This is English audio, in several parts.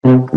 Today,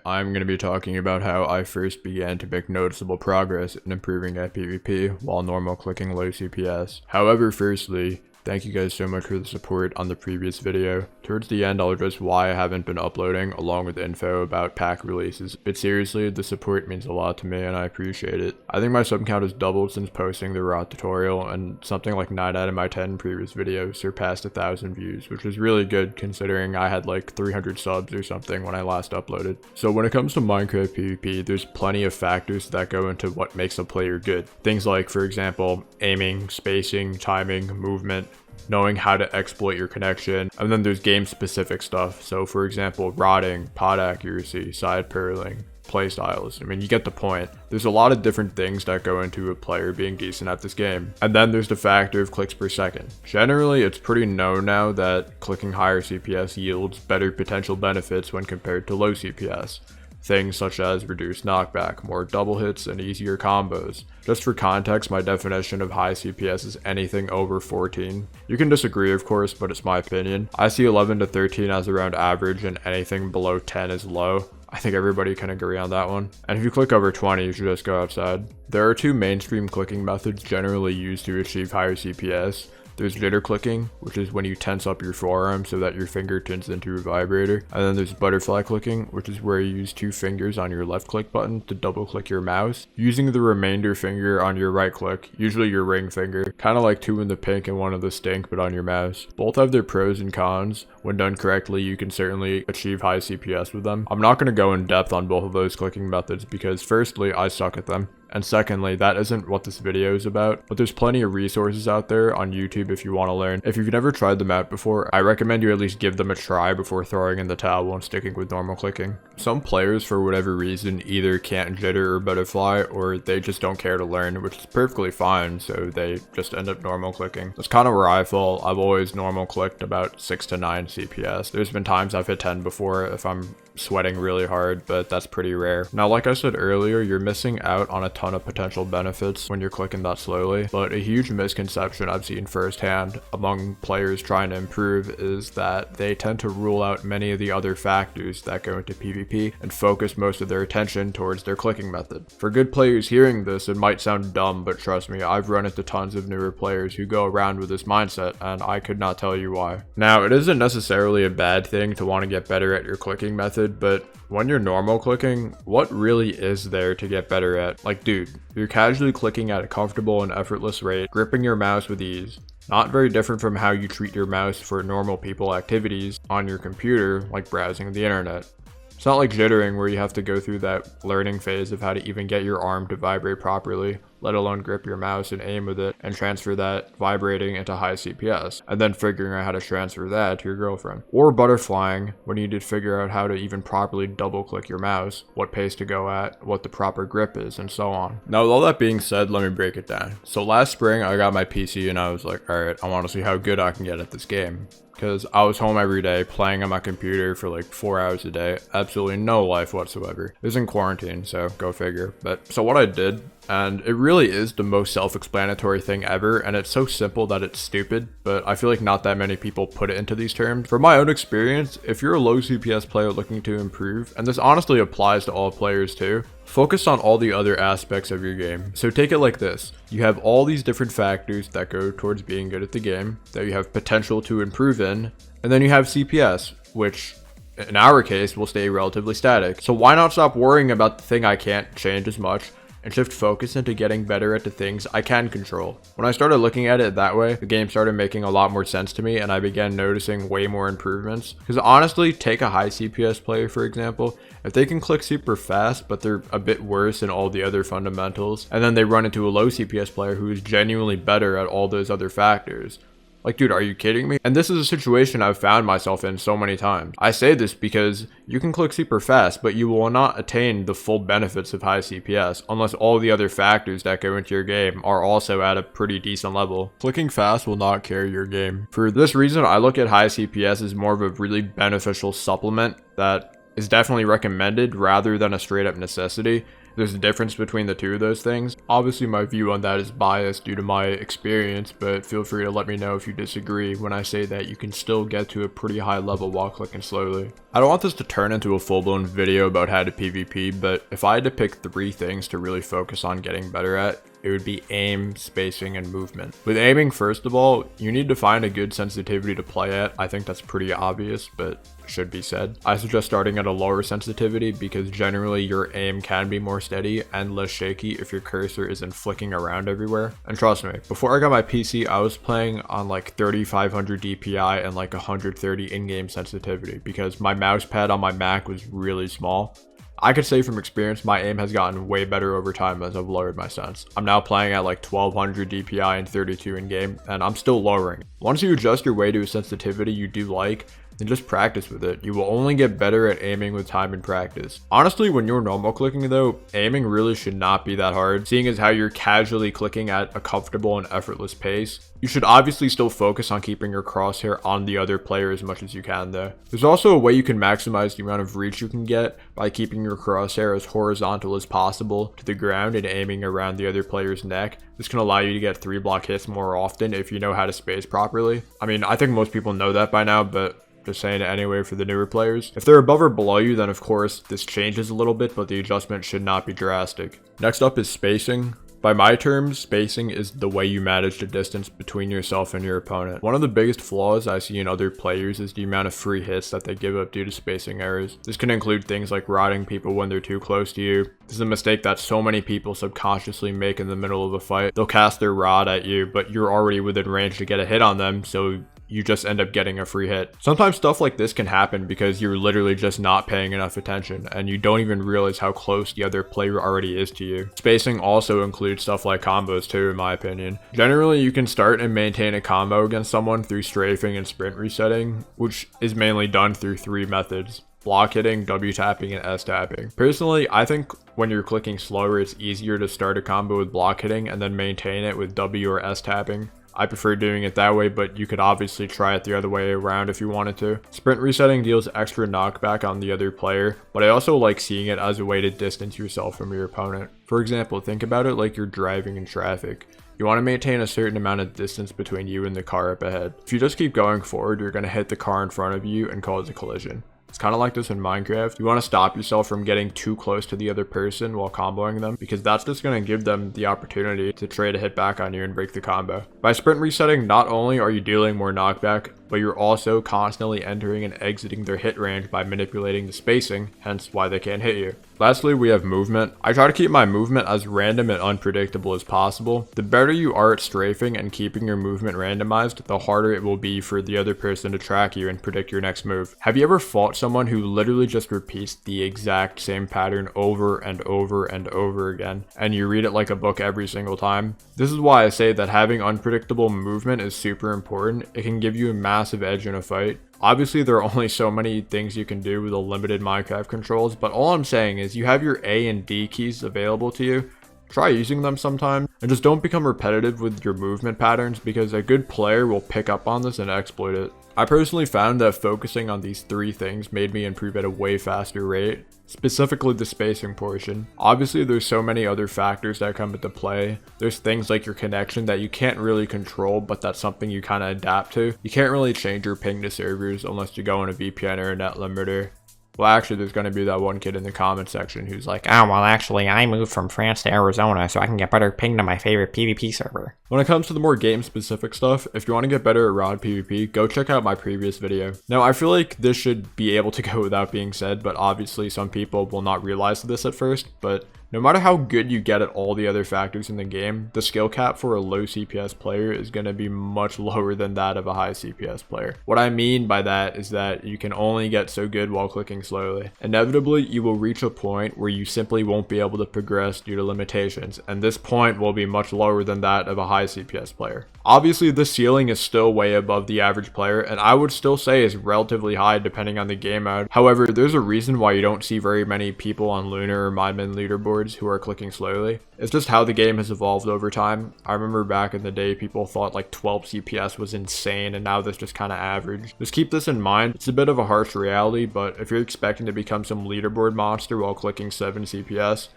I'm going to be talking about how I first began to make noticeable progress in improving at PvP while normal clicking low CPS. However, firstly, thank you guys so much for the support on the previous video. Towards the end, I'll address why I haven't been uploading along with info about pack releases. But seriously, the support means a lot to me and I appreciate it. I think my sub count has doubled since posting the raw tutorial, and something like 9 out of my 10 previous videos surpassed 1,000 views, which is really good considering I had like 300 subs or something when I last uploaded. So when it comes to Minecraft PvP, there's plenty of factors that go into what makes a player good. Things like, for example, aiming, spacing, timing, movement, knowing how to exploit your connection, and then there's game specific stuff. So for example, rotting, pod accuracy, side purling, playstyles. I mean, you get the point. There's a lot of different things that go into a player being decent at this game. And then there's the factor of clicks per second. Generally, it's pretty known now that clicking higher CPS yields better potential benefits when compared to low CPS. Things such as reduced knockback, more double hits, and easier combos. Just for context, my definition of high CPS is anything over 14. You can disagree of course, but it's my opinion. I see 11 to 13 as around average, and anything below 10 is low. I think everybody can agree on that one. And if you click over 20, you should just go outside. There are two mainstream clicking methods generally used to achieve higher CPS. There's jitter clicking, which is when you tense up your forearm so that your finger turns into a vibrator. And then there's butterfly clicking, which is where you use 2 fingers on your left click button to double click your mouse, using the remainder finger on your right click, usually your ring finger, kind of like 2 in the pink and 1 in the stink but on your mouse. Both have their pros and cons. When done correctly, you can certainly achieve high CPS with them. I'm not going to go in depth on both of those clicking methods because firstly, I suck at them. And secondly, that isn't what this video is about, but there's plenty of resources out there on YouTube if you want to learn. If you've never tried them out before, I recommend you at least give them a try before throwing in the towel and sticking with normal clicking. Some players, for whatever reason, either can't jitter or butterfly, or they just don't care to learn, which is perfectly fine, so they just end up normal clicking. That's kind of where I fall. I've always normal clicked about 6 to 9 CPS. There's been times I've hit 10 before if I'm sweating really hard, but that's pretty rare. Now, like I said earlier, you're missing out on a ton of potential benefits when you're clicking that slowly, but a huge misconception I've seen firsthand among players trying to improve is that they tend to rule out many of the other factors that go into PvP and focus most of their attention towards their clicking method. For good players hearing this, it might sound dumb, but trust me, I've run into tons of newer players who go around with this mindset, and I could not tell you why. Now, it isn't necessarily a bad thing to want to get better at your clicking method, but when you're normal clicking, what really is there to get better at? Like, dude, you're casually clicking at a comfortable and effortless rate, gripping your mouse with ease. Not very different from how you treat your mouse for normal people activities on your computer, like browsing the internet. It's not like jittering where you have to go through that learning phase of how to even get your arm to vibrate properly, let alone grip your mouse and aim with it and transfer that vibrating into high CPS, and then figuring out how to transfer that to your girlfriend. Or butterflying when you need to figure out how to even properly double click your mouse, what pace to go at, what the proper grip is, and so on. Now, with all that being said, let me break it down. So last spring, I got my PC and I was like, alright, I want to see how good I can get at this game. Because I was home every day playing on my computer for like 4 hours a day, absolutely no life whatsoever. It was in quarantine, so go figure. But so what I did, and it really is the most self-explanatory thing ever, and it's so simple that it's stupid, but I feel like not that many people put it into these terms. From my own experience, if you're a low CPS player looking to improve, and this honestly applies to all players too, focus on all the other aspects of your game. So take it like this. You have all these different factors that go towards being good at the game, that you have potential to improve in, and then you have CPS, which in our case will stay relatively static. So why not stop worrying about the thing I can't change as much and shift focus into getting better at the things I can control? When I started looking at it that way, the game started making a lot more sense to me and I began noticing way more improvements. Because honestly, take a high CPS player for example, if they can click super fast but they're a bit worse in all the other fundamentals, and then they run into a low CPS player who is genuinely better at all those other factors, like, dude, are you kidding me? And this is a situation I've found myself in so many times. I say this because you can click super fast, but you will not attain the full benefits of high CPS unless all the other factors that go into your game are also at a pretty decent level. Clicking fast will not carry your game. For this reason, I look at high CPS as more of a really beneficial supplement that is definitely recommended rather than a straight up necessity. There's a difference between the two of those things. Obviously my view on that is biased due to my experience, but feel free to let me know if you disagree when I say that you can still get to a pretty high level while clicking slowly. I don't want this to turn into a full-blown video about how to PvP, but if I had to pick 3 things to really focus on getting better at, it would be aim, spacing, and movement. With aiming, first of all, you need to find a good sensitivity to play at. I think that's pretty obvious, but should be said. I suggest starting at a lower sensitivity because generally your aim can be more steady and less shaky if your cursor isn't flicking around everywhere. And trust me, before I got my PC, I was playing on like 3500 DPI and like 130 in-game sensitivity because my mouse pad on my Mac was really small. I could say from experience, my aim has gotten way better over time as I've lowered my sense. I'm now playing at like 1200 DPI and 32 in game, and I'm still lowering. Once you adjust your way to a sensitivity you do like, then just practice with it. You will only get better at aiming with time and practice. Honestly, when you're normal clicking though, aiming really should not be that hard, seeing as how you're casually clicking at a comfortable and effortless pace. You should obviously still focus on keeping your crosshair on the other player as much as you can though. There's also a way you can maximize the amount of reach you can get by keeping your crosshair as horizontal as possible to the ground and aiming around the other player's neck. This can allow you to get 3-block hits more often if you know how to space properly. I mean, I think most people know that by now, but just saying it anyway for the newer players. If they're above or below you, then of course this changes a little bit, but the adjustment should not be drastic. Next up is spacing. By my terms, spacing is the way you manage the distance between yourself and your opponent. One of the biggest flaws I see in other players is the amount of free hits that they give up due to spacing errors. This can include things like rodding people when they're too close to you. This is a mistake that so many people subconsciously make in the middle of a fight. They'll cast their rod at you, but you're already within range to get a hit on them, so you just end up getting a free hit. Sometimes stuff like this can happen because you're literally just not paying enough attention and you don't even realize how close the other player already is to you. Spacing also includes stuff like combos too, in my opinion. Generally, you can start and maintain a combo against someone through strafing and sprint resetting, which is mainly done through 3 methods: block hitting, W tapping, and S tapping. Personally, I think when you're clicking slower, it's easier to start a combo with block hitting and then maintain it with W or S tapping. I prefer doing it that way, but you could obviously try it the other way around if you wanted to. Sprint resetting deals extra knockback on the other player, but I also like seeing it as a way to distance yourself from your opponent. For example, think about it like you're driving in traffic. You want to maintain a certain amount of distance between you and the car up ahead. If you just keep going forward, you're going to hit the car in front of you and cause a collision. It's kind of like this in Minecraft. You want to stop yourself from getting too close to the other person while comboing them, because that's just going to give them the opportunity to trade a hit back on you and break the combo. By sprint resetting, not only are you dealing more knockback, but you're also constantly entering and exiting their hit range by manipulating the spacing, hence why they can't hit you. Lastly, we have movement. I try to keep my movement as random and unpredictable as possible. The better you are at strafing and keeping your movement randomized, the harder it will be for the other person to track you and predict your next move. Have you ever fought someone who literally just repeats the exact same pattern over and over and over again, and you read it like a book every single time? This is why I say that having unpredictable movement is super important. It can give you a massive edge in a fight. Obviously, there are only so many things you can do with the limited Minecraft controls, but all I'm saying is you have your A and D keys available to you. Try using them sometime, and just don't become repetitive with your movement patterns, because a good player will pick up on this and exploit it. I personally found that focusing on these 3 things made me improve at a way faster rate, specifically the spacing portion. Obviously, there's so many other factors that come into play. There's things like your connection that you can't really control, but that's something you kind of adapt to. You can't really change your ping to servers unless you go in a VPN or a net limiter. Well, actually, there's going to be that one kid in the comment section who's like, "Oh, well, actually, I moved from France to Arizona so I can get better ping to my favorite PvP server." When it comes to the more game-specific stuff, if you want to get better at rod PvP, go check out my previous video. Now, I feel like this should be able to go without being said, but obviously some people will not realize this at first, but no matter how good you get at all the other factors in the game, the skill cap for a low CPS player is going to be much lower than that of a high CPS player. What I mean by that is that you can only get so good while clicking slowly. Inevitably, you will reach a point where you simply won't be able to progress due to limitations, and this point will be much lower than that of a high CPS player. Obviously, the ceiling is still way above the average player, and I would still say is relatively high depending on the game mode. However, there's a reason why you don't see very many people on Lunar or Minemen leaderboards who are clicking slowly. It's just how the game has evolved over time. I remember back in the day, people thought like 12 CPS was insane, and now that's just kind of average. Just keep this in mind. It's a bit of a harsh reality, but if you're expecting to become some leaderboard monster while clicking 7 CPS,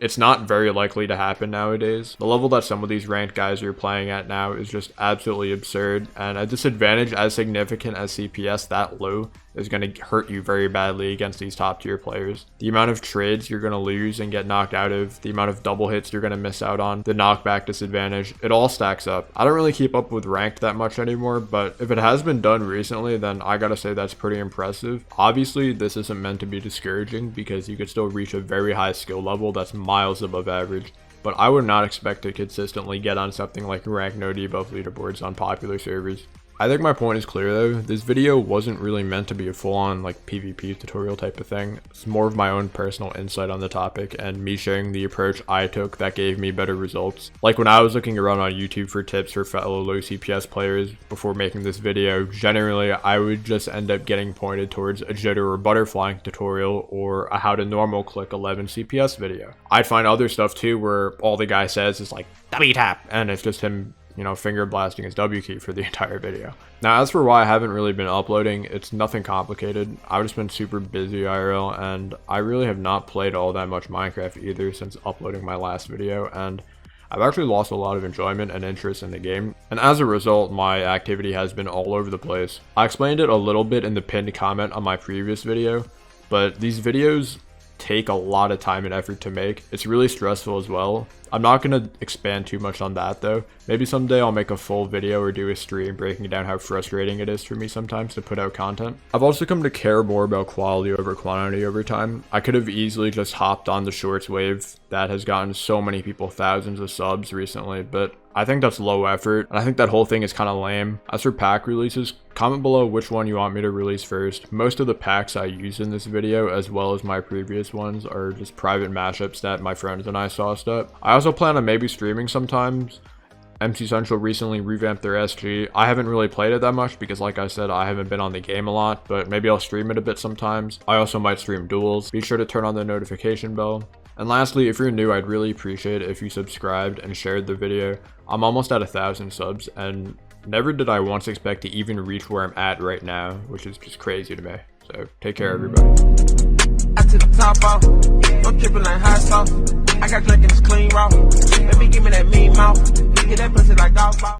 It's not very likely to happen nowadays. The level that some of these ranked guys are playing at now is just absolutely absurd, and a disadvantage as significant as CPS that low is going to hurt you very badly against these top tier players. The amount of trades you're going to lose and get knocked out of, the amount of double hits you're going to miss out on, the knockback disadvantage, it all stacks up. I don't really keep up with ranked that much anymore, but if it has been done recently, then I gotta say that's pretty impressive. Obviously, this isn't meant to be discouraging because you could still reach a very high skill level that's miles above average, but I would not expect to consistently get on something like rank no debuff leaderboards on popular servers. I think my point is clear though. This video wasn't really meant to be a full-on like PvP tutorial type of thing. It's more of my own personal insight on the topic and me sharing the approach I took that gave me better results. Like when I was looking around on YouTube for tips for fellow low CPS players before making this video, generally I would just end up getting pointed towards a jitter or butterflying tutorial or a how to normal click 11 CPS video. I'd find other stuff too where all the guy says is like W tap and it's just him, you know, finger blasting his W key for the entire video. Now, as for why I haven't really been uploading, it's nothing complicated. I've just been super busy IRL, and I really have not played all that much Minecraft either since uploading my last video, and I've actually lost a lot of enjoyment and interest in the game, and as a result, my activity has been all over the place. I explained it a little bit in the pinned comment on my previous video, but these videos take a lot of time and effort to make. It's really stressful as well. I'm not going to expand too much on that though. Maybe someday I'll make a full video or do a stream breaking down how frustrating it is for me sometimes to put out content. I've also come to care more about quality over quantity over time. I could have easily just hopped on the shorts wave that has gotten so many people thousands of subs recently, but I think that's low effort, and I think that whole thing is kind of lame. As for pack releases, comment below which one you want me to release first. Most of the packs I use in this video, as well as my previous ones, are just private mashups that my friends and I sauced up. I also plan on maybe streaming sometimes. MCCentral recently revamped their SG. I haven't really played it that much because, like I said, I haven't been on the game a lot, but maybe I'll stream it a bit sometimes. I also might stream duels. Be sure to turn on the notification bell. And lastly, if you're new, I'd really appreciate it if you subscribed and shared the video. I'm almost at 1,000 subs, and never did I once expect to even reach where I'm at right now, which is just crazy to me. So take care, everybody. To the top off, I'm tripping like hot sauce. I got drink and it's clean raw. Baby, give me that mean mouth. Get that pussy like golf ball.